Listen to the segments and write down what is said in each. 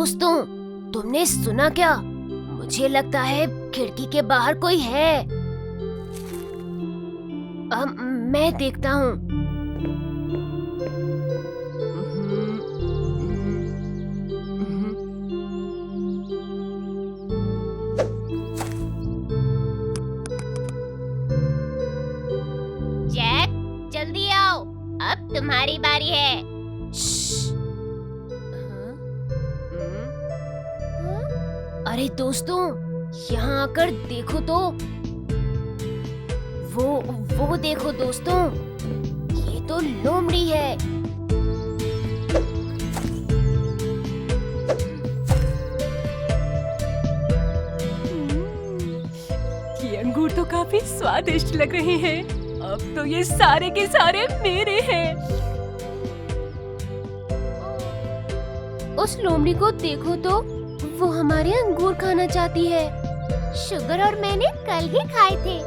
दोस्तों, तुमने सुना क्या? मुझे लगता है खिड़की के बाहर कोई है। मैं देखता हूँ। जैक, जल्दी आओ, अब तुम्हारी बारी है। अरे दोस्तों, यहाँ आकर देखो तो। वो देखो दोस्तों, ये तो लोमड़ी है। ये अंगूर तो काफी स्वादिष्ट लग रहे हैं। अब तो ये सारे के सारे मेरे हैं। उस लोमड़ी को देखो तो, वो हमारे अंगूर खाना चाहती है। शुगर और मैंने कल ही खाए थे,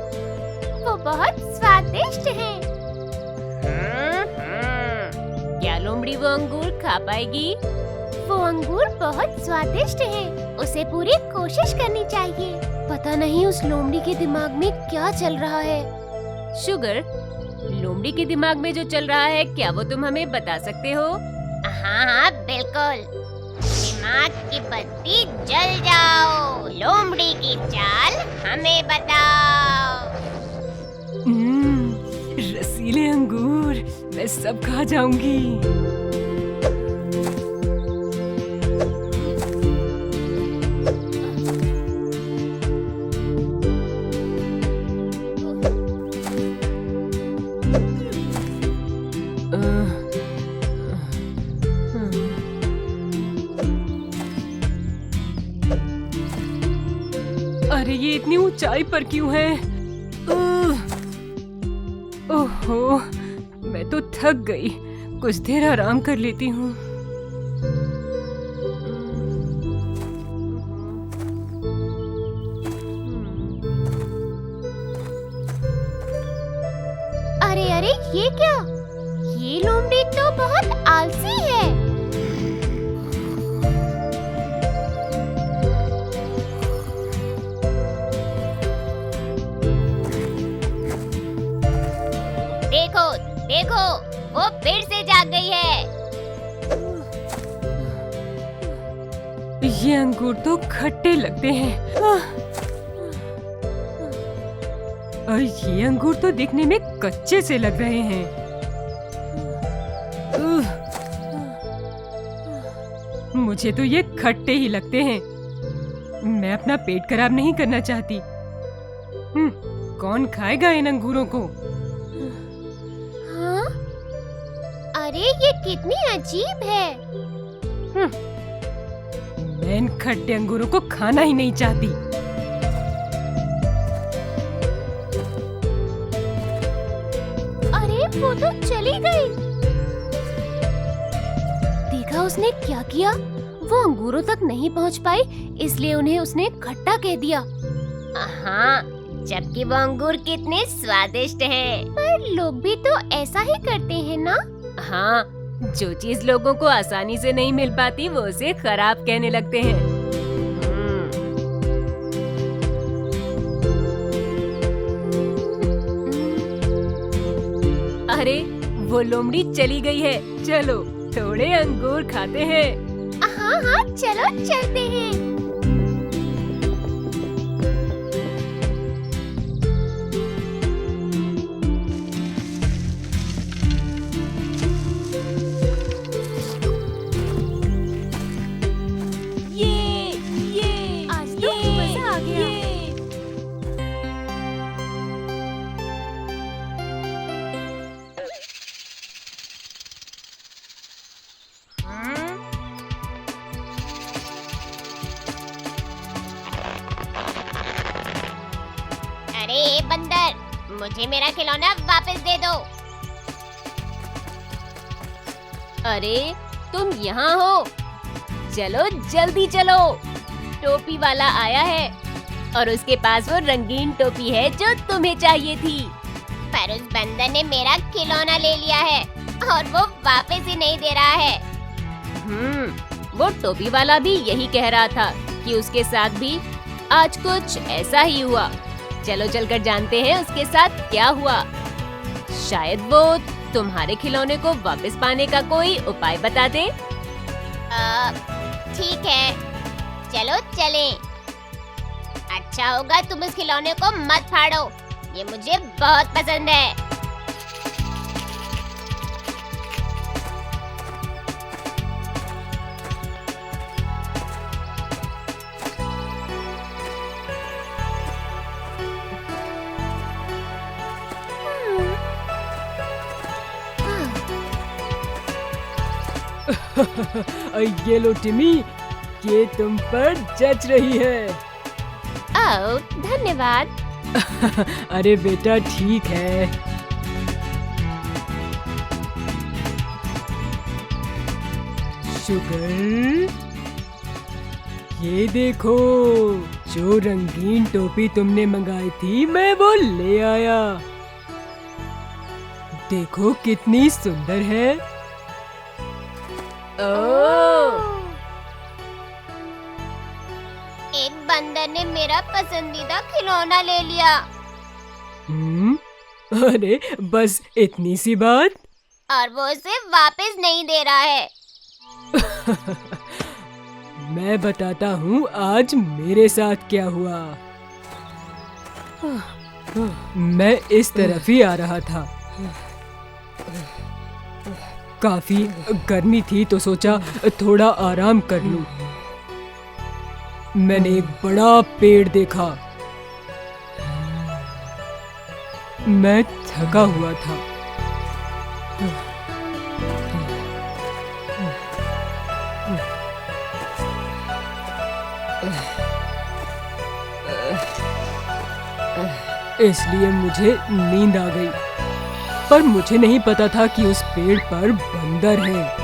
वो बहुत स्वादिष्ट हैं। क्या लोमड़ी वो अंगूर खा पाएगी? वो अंगूर बहुत स्वादिष्ट हैं, उसे पूरी कोशिश करनी चाहिए। पता नहीं उस लोमड़ी के दिमाग में क्या चल रहा है। शुगर, लोमड़ी के दिमाग में जो चल रहा है, क्या वो तुम हमें बता सकते हो? हाँ, बिल्कुल। दिमाग की बत्ती जल जाओ, लोमड़ी की चाल हमें बताओ। रसीले अंगूर, मैं सब खा जाऊंगी। अरे ये इतनी ऊंचाई पर क्यों है? ओहो, मैं तो थक गई। कुछ देर आराम कर लेती हूँ। अरे अरे, ये क्या? ये लोमड़ी तो बहुत आलसी है। देखो देखो, वो फिर से जाग गई है। ये अंगूर तो खट्टे लगते हैं। और ये अंगूर तो दिखने में कच्चे से लग रहे हैं। मुझे तो ये खट्टे ही लगते हैं। मैं अपना पेट खराब नहीं करना चाहती। कौन खाएगा इन अंगूरों को? हाँ? अरे ये कितनी अजीब है। मैं इन खट्टे अंगूरों को खाना ही नहीं चाहती। अरे वो तो चली गई। देखा उसने क्या किया? वो अंगूरों तक नहीं पहुंच पाई, इसलिए उन्हें उसने खट्टा कह दिया। हाँ, जबकि वो अंगूर कितने स्वादिष्ट हैं। पर लोग भी तो ऐसा ही करते हैं ना? हाँ, जो चीज लोगों को आसानी से नहीं मिल पाती, वो उसे खराब कहने लगते हैं। अरे, वो लोमड़ी चली गई है। चलो, थोड़े अंगूर खाते हैं। हाँ हाँ, चलो चलते हैं। आज तो मजा आ गया। अरे बंदर, मुझे मेरा खिलौना वापस दे दो। अरे, तुम यहाँ हो? चलो जल्दी चलो, टोपी वाला आया है और उसके पास वो रंगीन टोपी है जो तुम्हें चाहिए थी। पर उस बंदर ने मेरा खिलौना ले लिया है और वो वापस ही नहीं दे रहा है। वो टोपी वाला भी यही कह रहा था कि उसके साथ भी आज कुछ ऐसा ही हुआ। चलो चलकर जानते हैं उसके साथ क्या हुआ। शायद वो तुम्हारे खिलौने को वापस पाने का कोई उपाय बता दे। ठीक है, चलो चलें। अच्छा होगा तुम इस खिलौने को मत फाड़ो, ये मुझे बहुत पसंद है। ये लो टिमी, ये तुम पर जच रही है। ओह, धन्यवाद। अरे बेटा ठीक है। शुगर, ये देखो, जो रंगीन टोपी तुमने मंगाई थी मैं वो ले आया। देखो कितनी सुंदर है। एक बंदर ने मेरा पसंदीदा खिलौना ले लिया। अरे बस इतनी सी बात? और वो उसे वापस नहीं दे रहा है। मैं बताता हूँ आज मेरे साथ क्या हुआ। मैं इस तरफ ही आ रहा था। काफी गर्मी थी तो सोचा थोड़ा आराम कर लूं। मैंने एक बड़ा पेड़ देखा। मैं थका हुआ था। इसलिए मुझे नींद आ गई, पर मुझे नहीं पता था कि उस पेड़ पर बंदर है।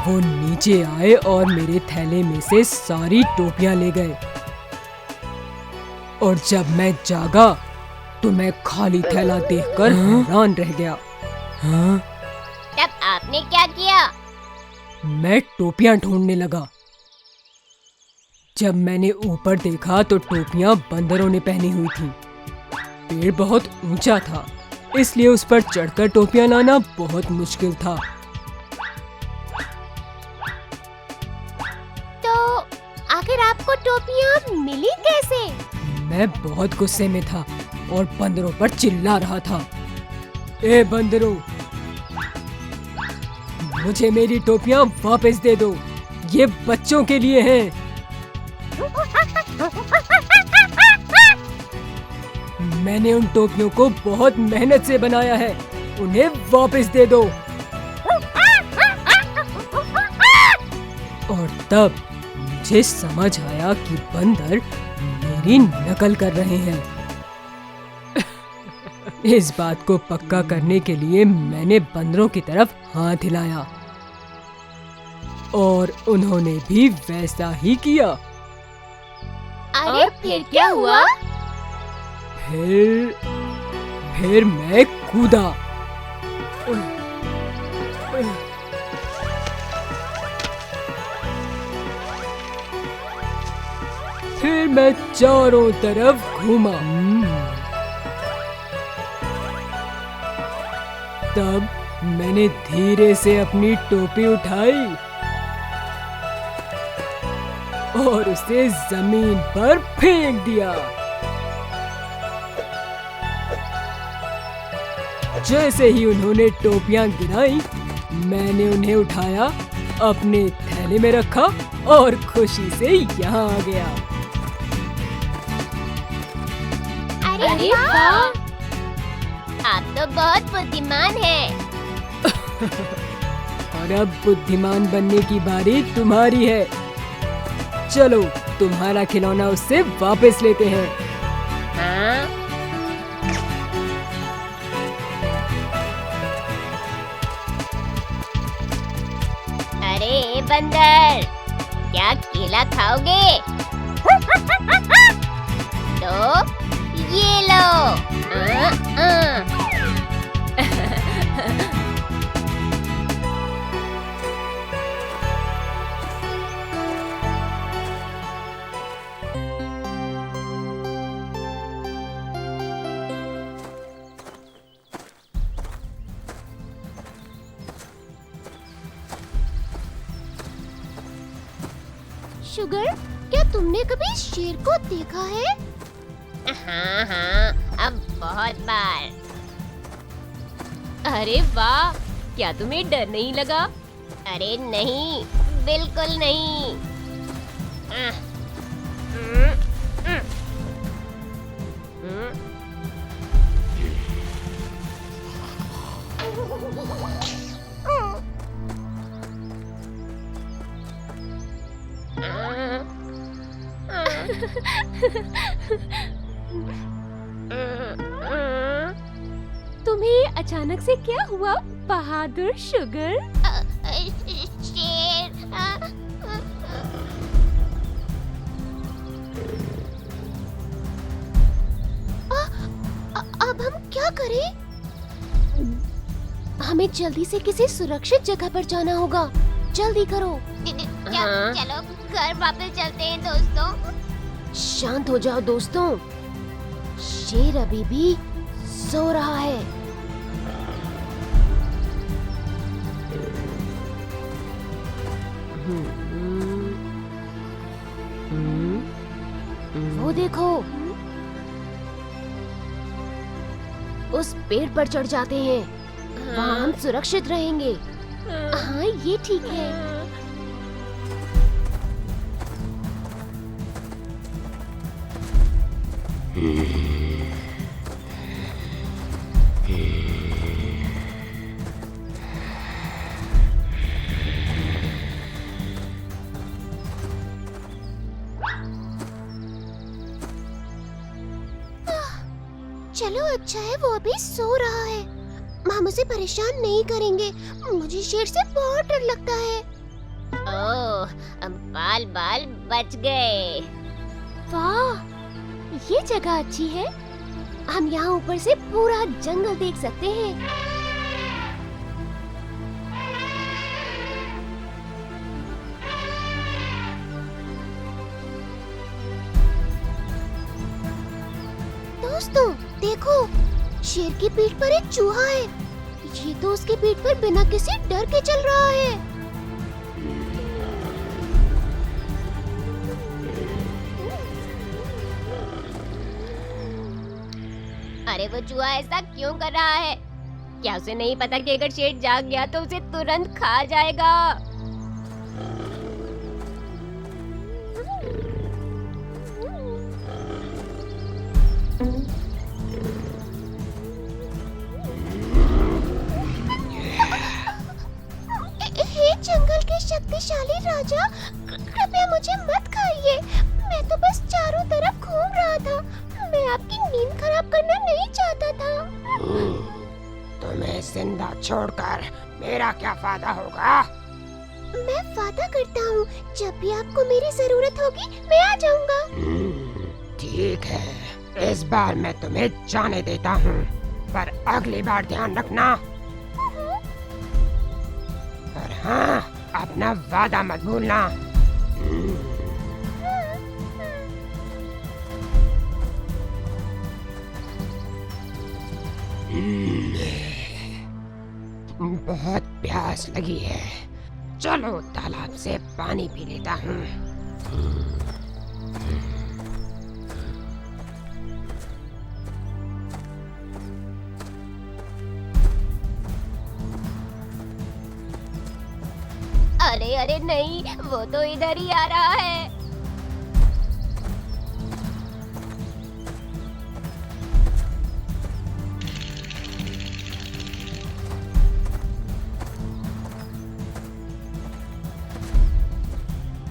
वो नीचे आए और मेरे थैले में से सारी टोपियां ले गए। और जब मैं जागा तो मैं खाली थैला देखकर हैरान रह गया। तब आपने क्या किया? मैं टोपियां ढूंढने लगा। जब मैंने ऊपर देखा तो टोपियां बंदरों ने पहनी हुई थी। पेड़ बहुत ऊंचा था, इसलिए उस पर चढ़कर टोपियां लाना बहुत मुश्किल था। आखिर आपको टोपियां मिली कैसे? मैं बहुत गुस्से में था और बंदरों पर चिल्ला रहा था। ए बंदरों, मुझे मेरी टोपियां वापस दे दो, ये बच्चों के लिए हैं। मैंने उन टोपियों को बहुत मेहनत से बनाया है, उन्हें वापस दे दो। और तब मुझे समझ आया कि बंदर मेरी नकल कर रहे हैं। इस बात को पक्का करने के लिए मैंने बंदरों की तरफ हाथ हिलाया और उन्होंने भी वैसा ही किया। अरे फिर क्या हुआ? फिर मैं कूदा। फिर मैं चारों तरफ घूमा। तब मैंने धीरे से अपनी टोपी उठाई और उसे जमीन पर फेंक दिया। जैसे ही उन्होंने टोपियां गिराई, मैंने उन्हें उठाया, अपने थैले में रखा और खुशी से यहाँ आ गया। अरे वाह! आप तो बहुत बुद्धिमान हैं। और अब बुद्धिमान बनने की बारी तुम्हारी है। चलो तुम्हारा खिलौना उससे वापस लेते हैं। हाँ? बंदर, क्या केला खाओगे? तो ये लो। शुगर, क्या तुमने कभी शेर को देखा है? हाँ हाँ, अब बहुत बार। अरे वाह, क्या तुम्हें डर नहीं लगा? अरे नहीं, बिल्कुल नहीं। तुम्हें अचानक से क्या हुआ बहादुर शुगर? शेर। अब हम क्या करें? हमें जल्दी से किसी सुरक्षित जगह पर जाना होगा। जल्दी करो। चलो घर वापस चलते हैं दोस्तों। शांत हो जाओ दोस्तों, शेर अभी भी सो रहा है। वो देखो, उस पेड़ पर चढ़ जाते हैं। वहाँ हम सुरक्षित रहेंगे। हाँ, ये ठीक है। चलो अच्छा है वो अभी सो रहा है। हम उसे परेशान नहीं करेंगे। मुझे शेर से बहुत डर लगता है। ओह, बाल बाल बच गए। वाह, ये जगह अच्छी है। हम यहाँ ऊपर से पूरा जंगल देख सकते हैं। दोस्तों देखो, शेर की पीठ पर एक चूहा है। ये तो उसकी पीठ पर बिना किसी डर के चल रहा है। अरे वो चूहा ऐसा क्यों कर रहा है? क्या उसे नहीं पता कि अगर शेर जाग गया तो उसे तुरंत खा जाएगा? हे जंगल के शक्तिशाली राजा, कृपया मुझे मत खाइए। मैं तो बस चारों तरफ घूम रहा था। मैं आपकी नींद खराब करना नहीं चाहता था। तुम्हें जिंदा छोड़कर मेरा क्या फायदा होगा? मैं वादा करता हूँ, जब भी आपको मेरी जरूरत होगी मैं आ जाऊंगा। ठीक है, इस बार मैं तुम्हें जाने देता हूँ, पर अगली बार ध्यान रखना। और हाँ, अपना वादा मत भूलना। बहुत प्यास लगी है। चलो तालाब से पानी पी लेता हूँ। अरे अरे नहीं, वो तो इधर ही आ रहा है।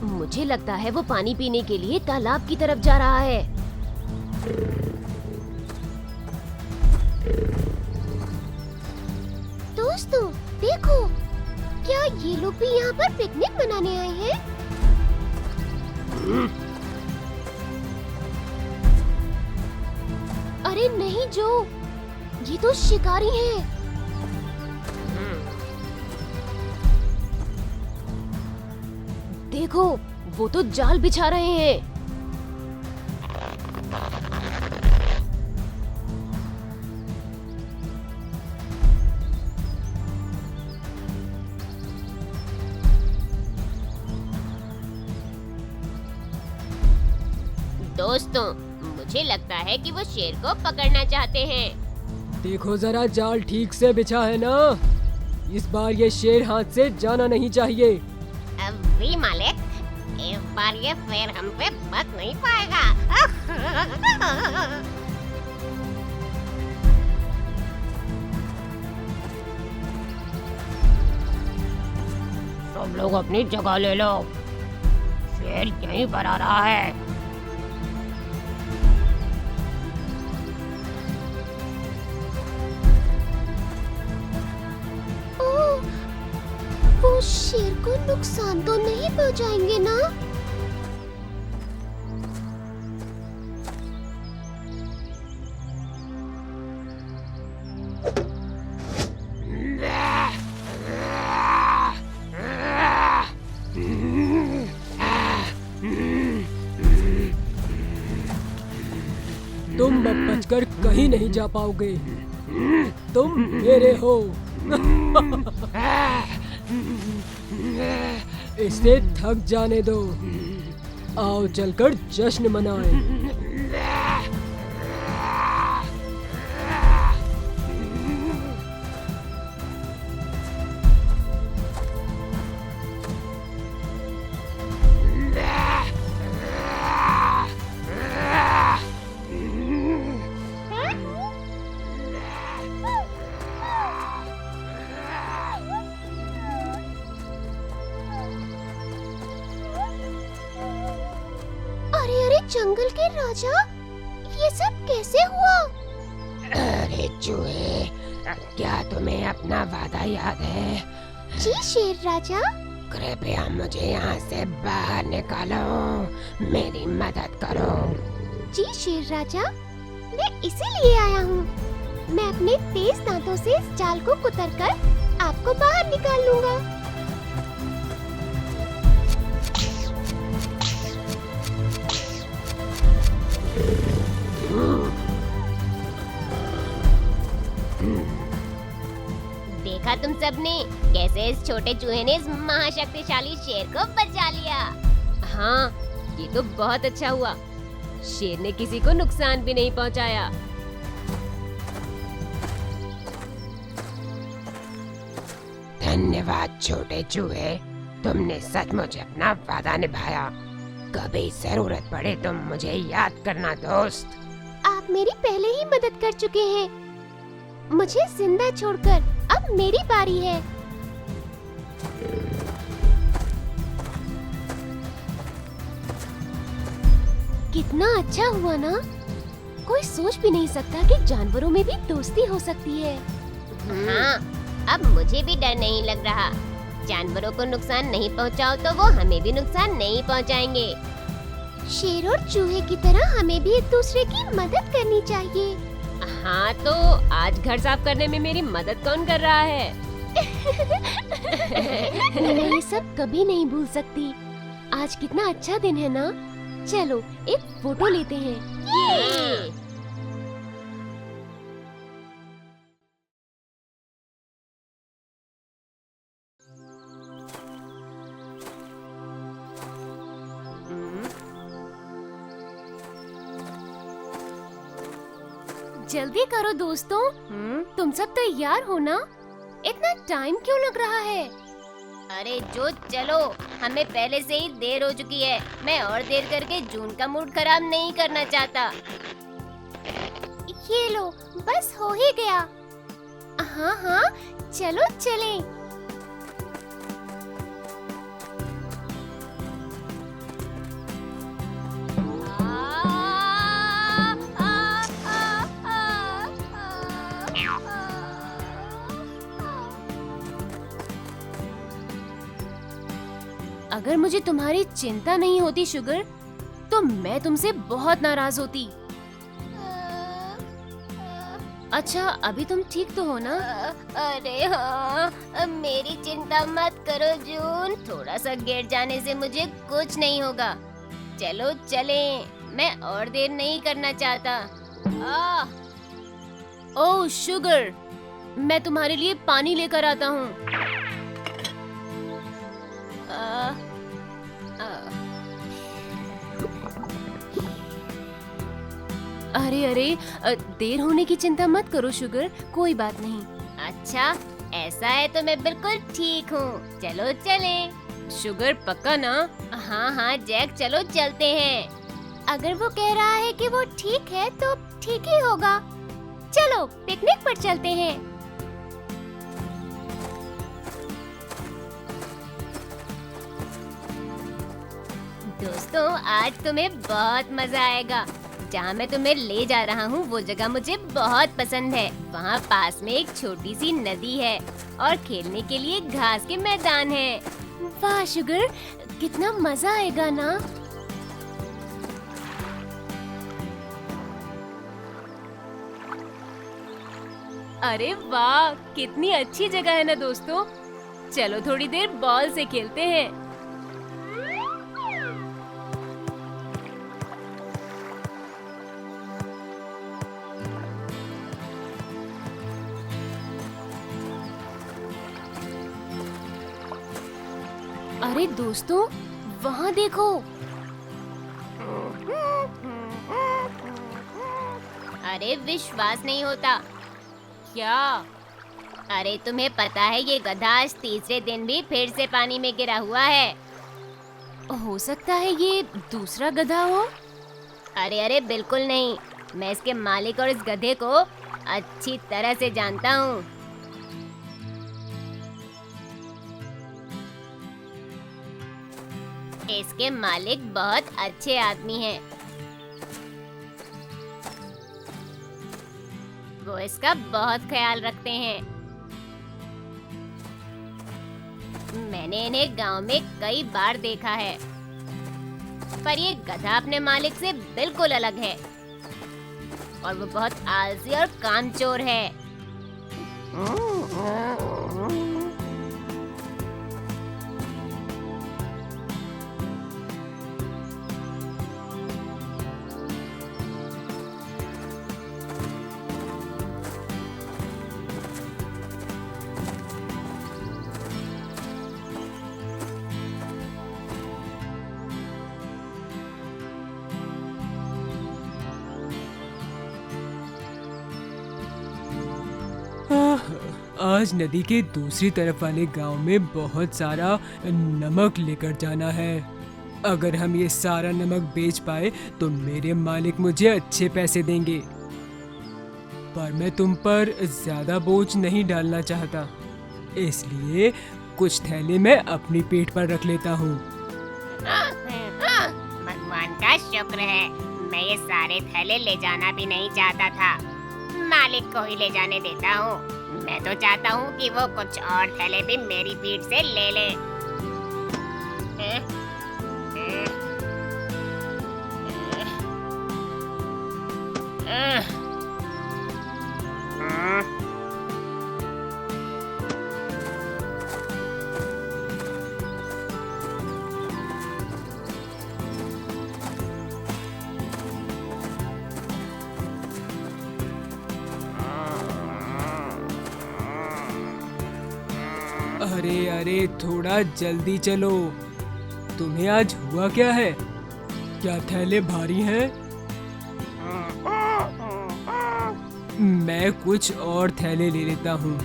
मुझे लगता है वो पानी पीने के लिए तालाब की तरफ जा रहा है। दोस्तों देखो, क्या ये लोग भी यहाँ पर पिकनिक मनाने आए हैं? अरे नहीं जो, ये तो शिकारी हैं। देखो, वो तो जाल बिछा रहे हैं। दोस्तों, मुझे लगता है कि वो शेर को पकड़ना चाहते हैं। देखो जरा, जाल ठीक से बिछा है ना? इस बार ये शेर हाथ से जाना नहीं चाहिए। जी मालिक, इस बार ये शेर हम पे बच नहीं पाएगा। सब लोग अपनी जगह ले लो, शेर यहीं पर आ रहा है। ओह, वो शेर को नुकसान तो नहीं पहुंचाएंगे ना? तुम अब बचकर कहीं नहीं जा पाओगे। तुम मेरे हो। इसे थक जाने दो। आओ चलकर जश्न मनाएं। अरे अरे जंगल के राजा, ये सब कैसे हुआ? अरे चूहे, क्या तुम्हें अपना वादा याद है? जी शेर राजा। कृपया मुझे यहाँ से बाहर निकालो, मेरी मदद करो। जी शेर राजा, मैं इसीलिए आया हूँ। मैं अपने तेज दांतों से इस जाल को कुतरकर आपको बाहर निकाल लूँगा। देखा तुम सबने कैसे इस छोटे चूहे ने इस महाशक्तिशाली शेर को बचा लिया। हाँ, ये तो बहुत अच्छा हुआ। शेर ने किसी को नुकसान भी नहीं पहुंचाया। धन्यवाद छोटे चूहे, तुमने सचमुच अपना वादा निभाया। कभी जरूरत पड़े तो मुझे याद करना दोस्त। आप मेरी पहले ही मदद कर चुके हैं। मुझे जिंदा छोड़कर अब मेरी बारी है। कितना अच्छा हुआ ना? कोई सोच भी नहीं सकता कि जानवरों में भी दोस्ती हो सकती है। हाँ, अब मुझे भी डर नहीं लग रहा। जानवरों को नुकसान नहीं पहुंचाओ तो वो हमें भी नुकसान नहीं पहुंचाएंगे। शेर और चूहे की तरह हमें भी एक दूसरे की मदद करनी चाहिए। हाँ, तो आज घर साफ करने में मेरी मदद कौन कर रहा है? मैं ये सब कभी नहीं भूल सकती। आज कितना अच्छा दिन है ना? चलो एक फोटो लेते हैं। ये! जल्दी करो दोस्तों, तुम सब तैयार हो ना? इतना टाइम क्यों लग रहा है? अरे जो चलो, हमें पहले से ही देर हो चुकी है। मैं और देर करके जून का मूड खराब नहीं करना चाहता। ये लो, बस हो ही गया। हाँ हाँ, चलो चलें। अगर मुझे तुम्हारी चिंता नहीं होती शुगर, तो मैं तुमसे बहुत नाराज होती। अच्छा, अभी तुम ठीक तो हो ना? अरे हाँ, मेरी चिंता मत करो जून। थोड़ा सा गिर जाने से मुझे कुछ नहीं होगा। चलो चलें, मैं और देर नहीं करना चाहता। ओह शुगर, मैं तुम्हारे लिए पानी लेकर आता हूँ। अरे अरे, देर होने की चिंता मत करो शुगर, कोई बात नहीं। अच्छा, ऐसा है तो मैं बिल्कुल ठीक हूँ। चलो चलें। शुगर पक्का ना? हाँ हाँ जैक, चलो चलते हैं। अगर वो कह रहा है कि वो ठीक है तो ठीक ही होगा। चलो पिकनिक पर चलते हैं। दोस्तों, आज तुम्हें बहुत मजा आएगा। जहाँ मैं तुम्हें ले जा रहा हूँ वो जगह मुझे बहुत पसंद है। वहाँ पास में एक छोटी सी नदी है और खेलने के लिए घास के मैदान है। वाह शुगर, कितना मजा आएगा ना। अरे वाह, कितनी अच्छी जगह है ना दोस्तों। चलो थोड़ी देर बॉल से खेलते हैं। अरे दोस्तों, वहाँ देखो। अरे विश्वास नहीं होता। क्या? अरे तुम्हें पता है ये गधा आज तीसरे दिन भी फिर से पानी में गिरा हुआ है। हो सकता है ये दूसरा गधा हो। अरे अरे बिल्कुल नहीं, मैं इसके मालिक और इस गधे को अच्छी तरह से जानता हूँ। इसके मालिक बहुत अच्छे आदमी हैं। वो इसका बहुत ख्याल रखते हैं। मैंने इन्हें गांव में कई बार देखा है, पर ये गधा अपने मालिक से बिल्कुल अलग है और वो बहुत आलसी और कामचोर है। आज नदी के दूसरी तरफ वाले गांव में बहुत सारा नमक लेकर जाना है। अगर हम ये सारा नमक बेच पाए तो मेरे मालिक मुझे अच्छे पैसे देंगे। पर मैं तुम पर ज्यादा बोझ नहीं डालना चाहता, इसलिए कुछ थैले मैं अपनी पीठ पर रख लेता हूँ। भगवान का शुक्र है, मैं ये सारे थैले ले जाना भी नहीं चाहता था। मालिक को ही ले जाने देता हूँ। मैं तो चाहता हूँ कि वो कुछ और थैले भी मेरी पीठ से ले ले। अरे अरे, थोड़ा जल्दी चलो। तुम्हें आज हुआ क्या है? क्या थैले भारी हैं? मैं कुछ और थैले ले लेता हूँ।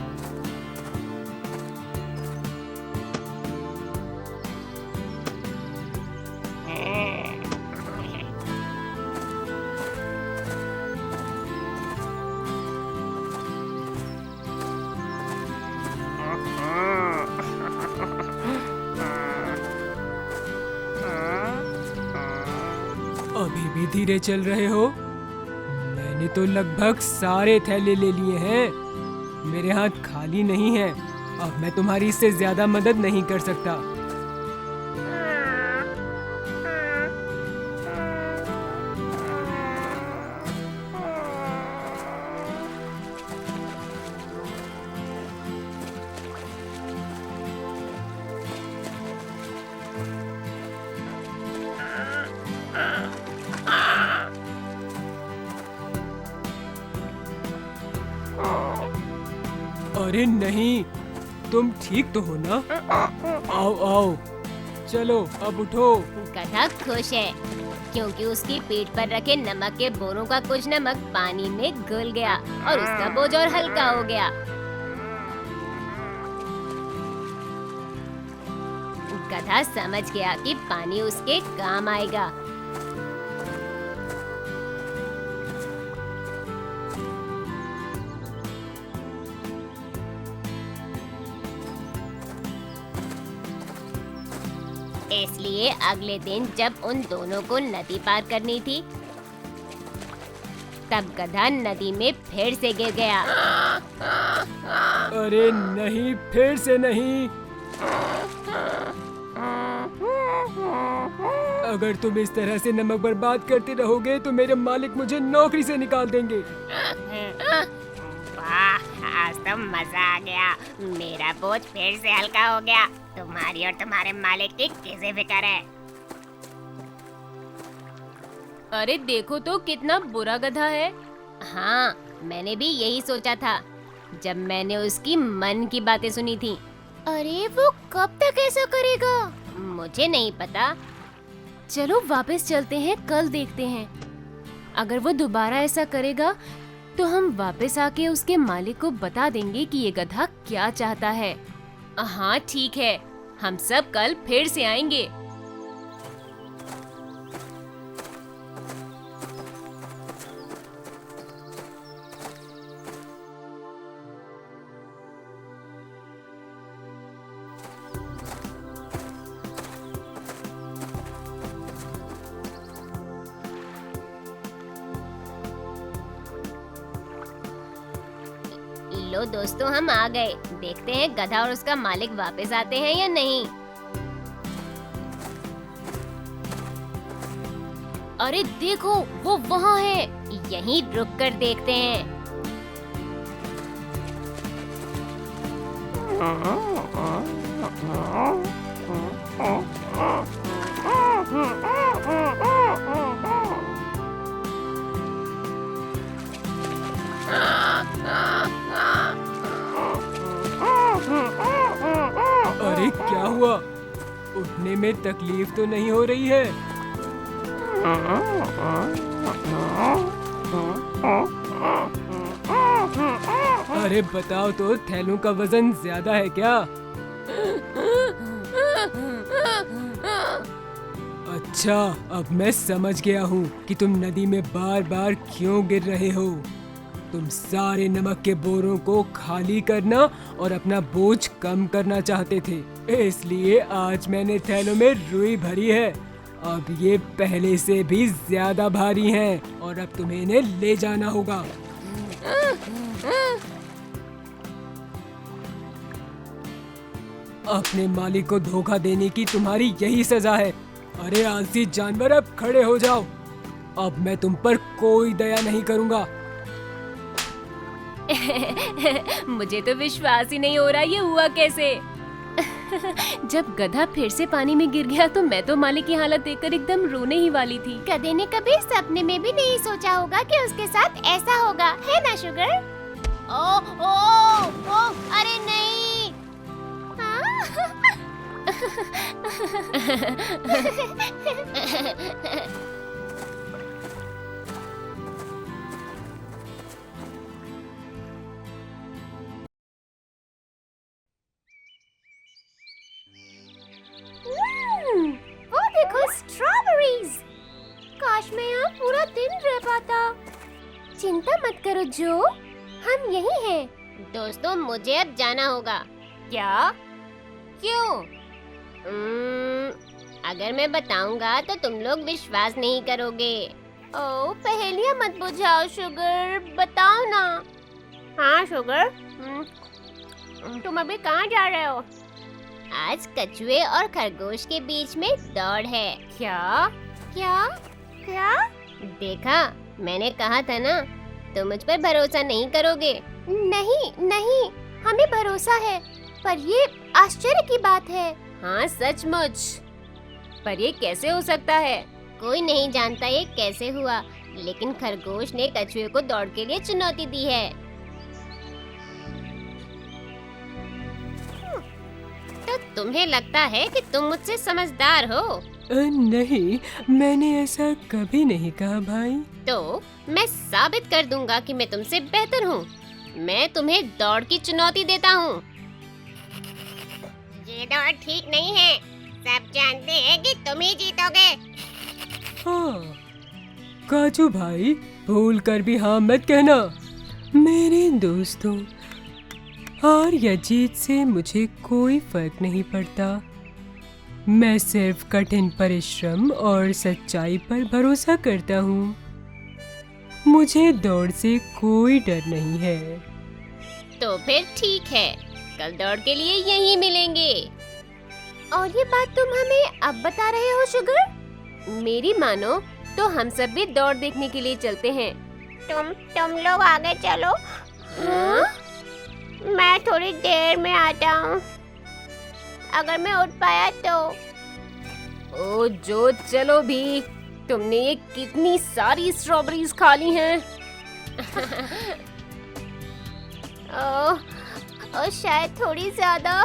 अभी भी धीरे चल रहे हो? मैंने तो लगभग सारे थैले ले लिए हैं। मेरे हाथ खाली नहीं है। अब मैं तुम्हारी इससे ज्यादा मदद नहीं कर सकता। अरे नहीं, तुम ठीक तो हो ना? आओ आओ, चलो अब उठो। गधा खुश है क्योंकि उसकी पीठ पर रखे नमक के बोरों का कुछ नमक पानी में घुल गया और उसका बोझ और हल्का हो गया। गधा समझ गया कि पानी उसके काम आएगा। इसलिए अगले दिन जब उन दोनों को नदी पार करनी थी, तब गधा नदी में फिर से गिर गया। अरे नहीं, फिर से नहीं। अगर तुम इस तरह से नमक बर्बाद करते रहोगे तो मेरे मालिक मुझे नौकरी से निकाल देंगे। वाह, आज तो मजा आ गया। मेरा बोझ फिर से हल्का हो गया। तुम्हारी और तुम्हारे मालिक की किसे फिक्र है? अरे देखो तो कितना बुरा गधा है। हाँ, मैंने भी यही सोचा था जब मैंने उसकी मन की बातें सुनी थी। अरे वो कब तक ऐसा करेगा? मुझे नहीं पता। चलो वापस चलते हैं, कल देखते हैं। अगर वो दोबारा ऐसा करेगा तो हम वापस आके उसके मालिक को बता देंगे कि ये गधा क्या चाहता है। हाँ ठीक है, हम सब कल फिर से आएंगे। लो दोस्तों, हम आ गए। देखते हैं गधा और उसका मालिक वापस आते हैं या नहीं। अरे देखो, वो वहाँ है। यहीं रुक कर देखते हैं। अरे क्या हुआ? उठने में तकलीफ तो नहीं हो रही है? अरे बताओ तो, थैलों का वजन ज्यादा है क्या? अच्छा, अब मैं समझ गया हूँ कि तुम नदी में बार बार क्यों गिर रहे हो। तुम सारे नमक के बोरों को खाली करना और अपना बोझ कम करना चाहते थे, इसलिए आज मैंने थैलों में रुई भरी है। अब ये पहले से भी ज्यादा भारी हैं और अब तुम्हें इन्हें ले जाना होगा। अपने मालिक को धोखा देने की तुम्हारी यही सजा है। अरे आलसी जानवर, अब खड़े हो जाओ। अब मैं तुम पर कोई दया नहीं करूँगा। मुझे तो विश्वास ही नहीं हो रहा, ये हुआ कैसे? जब गधा फिर से पानी में गिर गया तो मैं तो मालिक की हालत देखकर एकदम रोने ही वाली थी। गधे ने कभी सपने में भी नहीं सोचा होगा कि उसके साथ ऐसा होगा, है ना शुगर? ओ, ओ, ओ, अरे नहीं। वो देखो, स्ट्रॉबेरीज। काश मैं यहाँ पूरा दिन रह पाता। चिंता मत करो जो, हम यही हैं। दोस्तों, मुझे अब जाना होगा। क्या? क्यों? अगर मैं बताऊंगा तो तुम लोग विश्वास नहीं करोगे। ओ, पहेलियाँ मत बुझाओ शुगर, बताओ ना। हाँ शुगर, तुम अभी कहाँ जा रहे हो? आज कछुए और खरगोश के बीच में दौड़ है। क्या? क्या? क्या? देखा, मैंने कहा था ना, तुम मुझ पर भरोसा नहीं करोगे। नहीं नहीं, हमें भरोसा है, पर ये आश्चर्य की बात है। हाँ सचमुच, पर ये कैसे हो सकता है? कोई नहीं जानता ये कैसे हुआ, लेकिन खरगोश ने कछुए को दौड़ के लिए चुनौती दी है। तो तुम्हें लगता है कि तुम मुझसे समझदार हो? नहीं, मैंने ऐसा कभी नहीं कहा भाई। तो मैं साबित कर दूंगा कि मैं तुमसे बेहतर हूँ। मैं तुम्हें दौड़ की चुनौती देता हूँ। ये दौड़ ठीक नहीं है। सब जानते हैं कि तुम ही जीतोगे। हाँ, काजू भाई, भूल कर भी हाँ मत कहना। मेरे दोस्तों, हार या जीत से मुझे कोई फर्क नहीं पड़ता। मैं सिर्फ कठिन परिश्रम और सच्चाई पर भरोसा करता हूँ। मुझे दौड़ से कोई डर नहीं है। तो फिर ठीक है, कल दौड़ के लिए यहीं मिलेंगे। और ये बात तुम हमें अब बता रहे हो शुगर? मेरी मानो तो हम सब भी दौड़ देखने के लिए चलते हैं। तुम लोग आगे चलो। हाँ? मैं थोड़ी देर में आता हूँ। अगर मैं उठ पाया तो। ओ जो चलो भी, तुमने ये कितनी सारी स्ट्रॉबेरीज खा ली हैं। और शायद थोड़ी ज्यादा।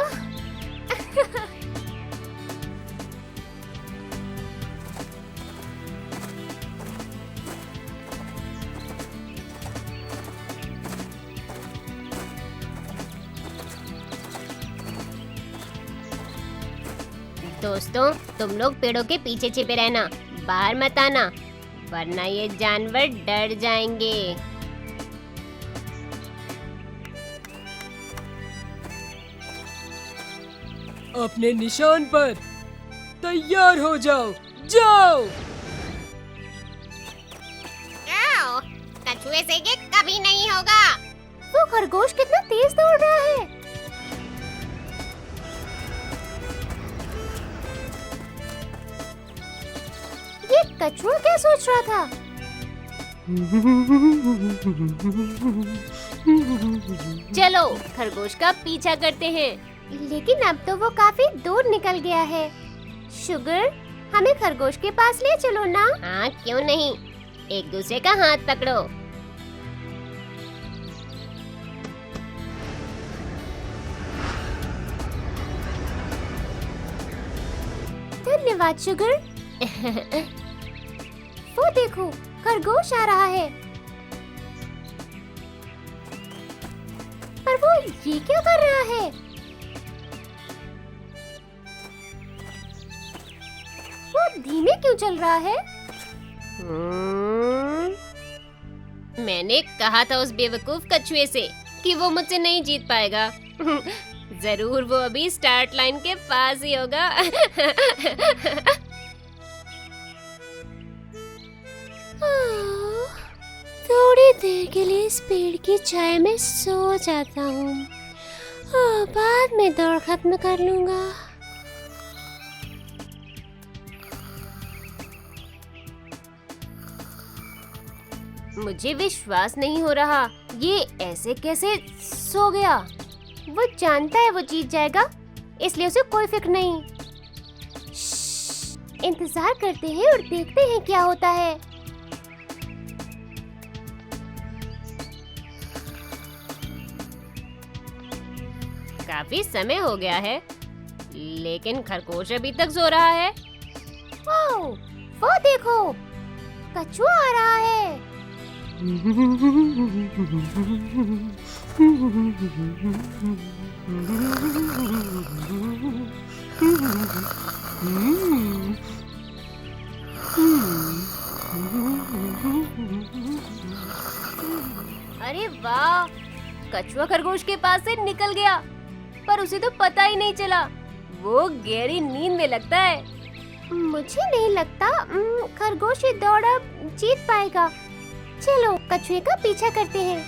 दोस्तों, तुम लोग पेड़ों के पीछे छिपे रहना, बाहर मत आना, वरना ये जानवर डर जाएंगे। अपने निशान पर तैयार हो जाओ, जाओ। आओ, कछुए से ये कभी नहीं होगा। वो खरगोश कितना तेज दौड़ रहा है। ये कछुआ क्या सोच रहा था? चलो खरगोश का पीछा करते हैं। लेकिन अब तो वो काफी दूर निकल गया है। शुगर, हमें खरगोश के पास ले चलो ना। हाँ, क्यों नहीं। एक दूसरे का हाथ पकड़ो। धन्यवाद शुगर। वो देखो, खरगोश आ रहा है। पर वो ये क्या कर रहा है? वो धीमे क्यों चल रहा है? मैंने कहा था उस बेवकूफ कछुए से कि वो मुझसे नहीं जीत पाएगा। जरूर वो अभी स्टार्ट लाइन के पास ही होगा। थोड़ी देर के लिए इस पेड़ की छाया में सो जाता हूँ और बाद में दौड़ खत्म कर लूंगा। मुझे विश्वास नहीं हो रहा, ये ऐसे कैसे सो गया। वो जानता है वो जीत जाएगा, इसलिए उसे कोई फिक्र नहीं। इंतजार करते हैं और देखते हैं क्या होता है। काफी समय हो गया है, लेकिन खरगोश अभी तक सो रहा है। वो देखो, कछुआ आ रहा है। अरे वाह, कछुआ खरगोश के पास से निकल गया, पर उसे तो पता ही नहीं चला। वो गहरी नींद में लगता है। मुझे नहीं लगता खरगोश ये दौड़ अब जीत पाएगा। चलो कछुए का पीछा करते हैं।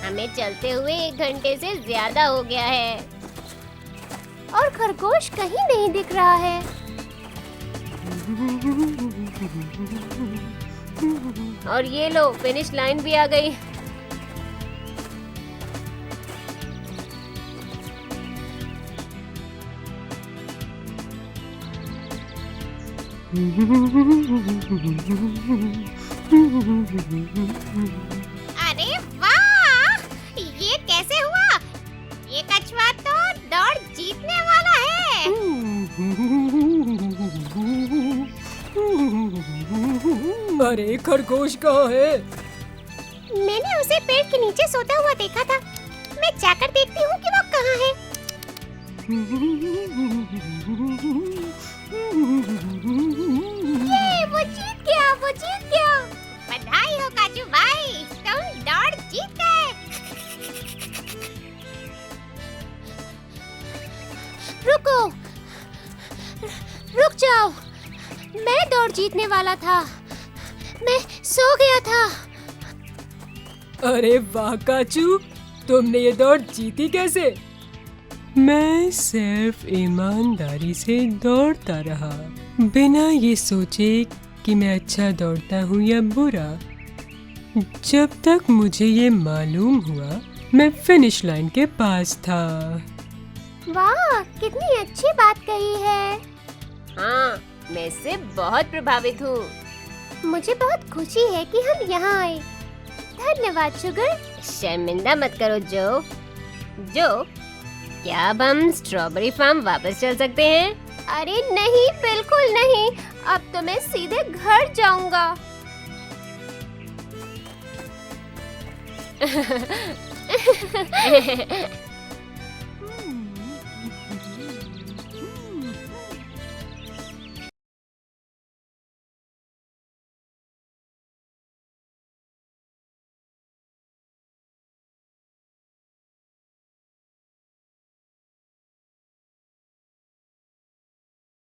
हमें चलते हुए 1 घंटे से ज्यादा हो गया है और खरगोश कहीं नहीं दिख रहा है। और ये लो, फिनिश लाइन भी आ गई। अरे वाह, ये कैसे हुआ? ये कछुआ तो दौड़ जीतने वाला है। अरे खरगोश कहाँ है? मैंने उसे पेड़ के नीचे सोता हुआ देखा था। मैं जाकर देखती हूँ कि वो कहाँ है। ये वो जीत गया, वो जीत गया। बधाई हो काजू भाई, तुम दौड़ जीत गए। रुको, रुक जाओ। मैं दौड़ जीतने वाला था। मैं सो गया था। अरे वाह काचू, तुमने ये दौड़ जीती कैसे? मैं सिर्फ ईमानदारी से दौड़ता रहा, बिना ये सोचे कि मैं अच्छा दौड़ता हूँ या बुरा। जब तक मुझे ये मालूम हुआ, मैं फिनिश लाइन के पास था। वाह, कितनी अच्छी बात कही है। हाँ, मैं इससे बहुत प्रभावित हूँ। मुझे बहुत खुशी है कि हम यहाँ आए। धन्यवाद शुगर। शर्मिंदा मत करो जो, क्या अब हम स्ट्रॉबेरी फार्म वापस चल सकते हैं? अरे नहीं, बिल्कुल नहीं। अब तो मैं सीधे घर जाऊंगा।